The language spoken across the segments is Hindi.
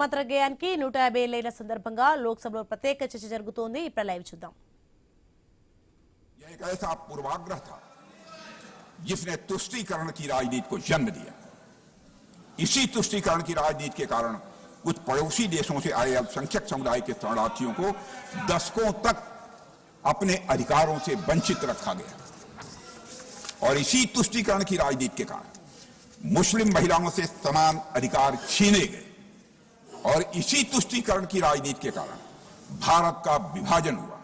మంత్రగేయానికి 150 ఏళ్లైన సందర్భంగా లోక్సభలో ప్రత్యేక చర్చ జరుగుతోంది. ఇప్పుడు లైవ్ చూద్దాం. यह एक ऐसा पूर्वाग्रह था जिसने तुष्टीकरण की राजनीति को जन्म दिया। इसी तुष्टीकरण की राजनीति के कारण कुछ पड़ोसी देशों से आए अल्पसंख्यक समुदाय के शरणार्थियों को दशकों तक अपने अधिकारों से वंचित रखा गया और इसी तुष्टीकरण की राजनीति के कारण मुस्लिम महिलाओं से समान अधिकार छीने गए और इसी तुष्टीकरण की राजनीति के कारण भारत का विभाजन हुआ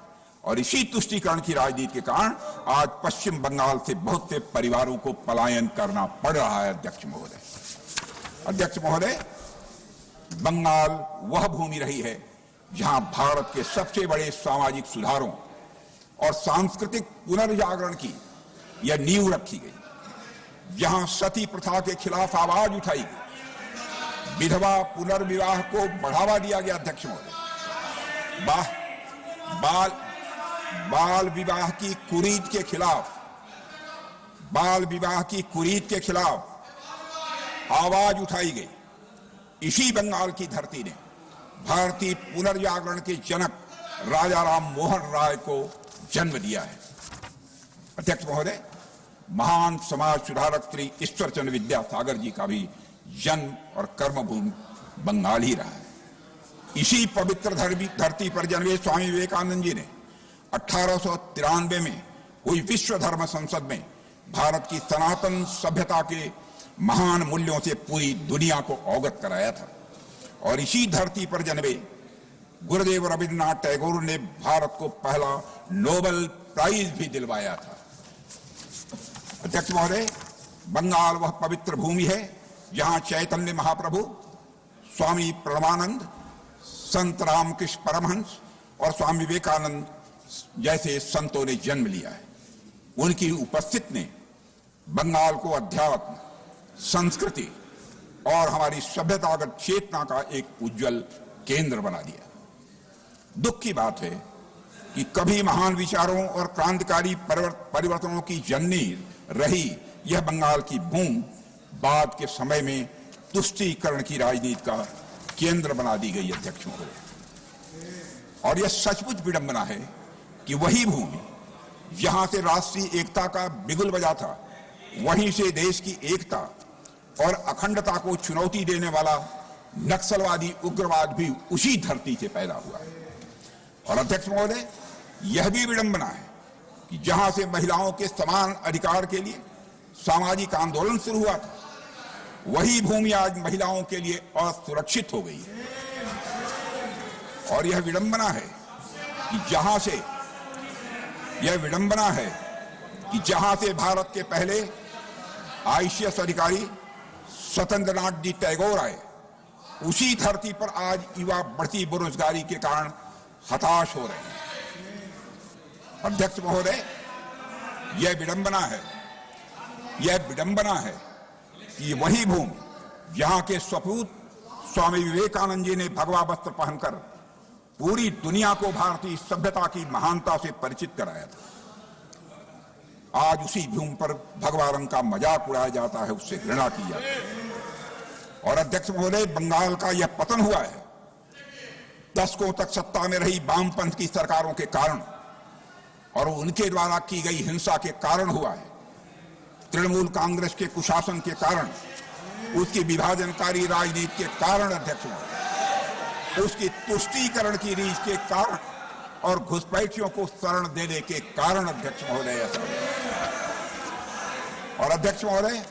और इसी तुष्टीकरण की राजनीति के कारण आज पश्चिम बंगाल से बहुत से परिवारों को पलायन करना पड़ रहा है। अध्यक्ष महोदय, बंगाल वह भूमि रही है जहां भारत के सबसे बड़े सामाजिक सुधारों और सांस्कृतिक पुनर्जागरण की यह नींव रखी गई, जहां सती प्रथा के खिलाफ आवाज उठाई गई, विधवा पुनर्विवाह को बढ़ावा दिया गया। अध्यक्ष महोदय, बाल विवाह की कुरीत के खिलाफ आवाज उठाई गई। इसी बंगाल की धरती ने भारतीय पुनर्जागरण के जनक राजा राम मोहन राय को जन्म दिया है। अध्यक्ष महोदय, महान समाज सुधारक श्री ईश्वरचंद्र विद्यासागर जी का भी जन्म और कर्मभूमि बंगाल ही रहा है। इसी पवित्र धरती पर जन्मे स्वामी विवेकानंद जी ने 1893 में हुई विश्व धर्म संसद में भारत की सनातन सभ्यता के महान मूल्यों से पूरी दुनिया को अवगत कराया था और इसी धरती पर जन्मे गुरुदेव रविन्द्रनाथ टैगोर ने भारत को पहला नोबेल प्राइज भी दिलवाया था। अध्यक्ष महोदय, बंगाल वह पवित्र भूमि है जहां चैतन्य महाप्रभु, स्वामी प्रणवानंद, संत रामकृष्ण परमहंस और स्वामी विवेकानंद जैसे संतों ने जन्म लिया है। उनकी उपस्थिति ने बंगाल को अध्यात्म, संस्कृति और हमारी सभ्यतागत चेतना का एक उज्जवल केंद्र बना दिया। दुख की बात है कि कभी महान विचारों और क्रांतिकारी परिवर्तनों की जननी रही यह बंगाल की भूमि बाद के समय में तुष्टीकरण की राजनीति का केंद्र बना दी गई। अध्यक्ष महोदय, और यह सचमुच विडंबना है कि वही भूमि जहां से राष्ट्रीय एकता का बिगुल बजा था, वहीं से देश की एकता और अखंडता को चुनौती देने वाला नक्सलवादी उग्रवाद भी उसी धरती से पैदा हुआ है। और अध्यक्ष महोदय, यह भी विडंबना है कि जहां से महिलाओं के समान अधिकार के लिए सामाजिक आंदोलन शुरू हुआ था, वही भूमि आज महिलाओं के लिए असुरक्षित हो गई है। और यह विडंबना है कि जहां से भारत के पहले आईसीएस अधिकारी स्वतंत्रनाथ जी टैगोर आए, उसी धरती पर आज युवा बढ़ती बेरोजगारी के कारण हताश हो रहे हैं। अध्यक्ष महोदय, यह विडंबना है कि वही भूमि जहां के सपूत स्वामी विवेकानंद जी ने भगवा वस्त्र पहनकर पूरी दुनिया को भारतीय सभ्यता की महानता से परिचित कराया था, आज उसी भूमि पर भगवा रंग का मजाक उड़ाया जाता है, उससे घृणा की जाती है। और अध्यक्ष महोदय, बंगाल का यह पतन हुआ है दशकों तक सत्ता में रही वामपंथ की सरकारों के कारण और उनके द्वारा की गई हिंसा के कारण हुआ है। तृणमूल कांग्रेस के कुशासन के कारण, उसकी विभाजनकारी राजनीति के कारण, अध्यक्ष महोदय, उसकी तुष्टीकरण की रीत के कारण और घुसपैठियों को शरण देने के कारण, अध्यक्ष महोदय, ऐसा। और अध्यक्ष महोदय,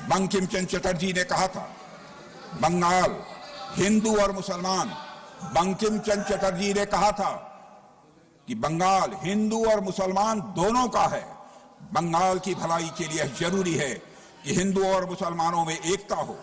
बंकिम चंद्र चटर्जी ने कहा था, बंगाल हिंदू और मुसलमान, बंकिम चंद्र चटर्जी ने कहा था कि बंगाल हिंदू और मुसलमान दोनों का है। बंगाल की भलाई के लिए जरूरी है कि हिंदुओं और मुसलमानों में एकता हो,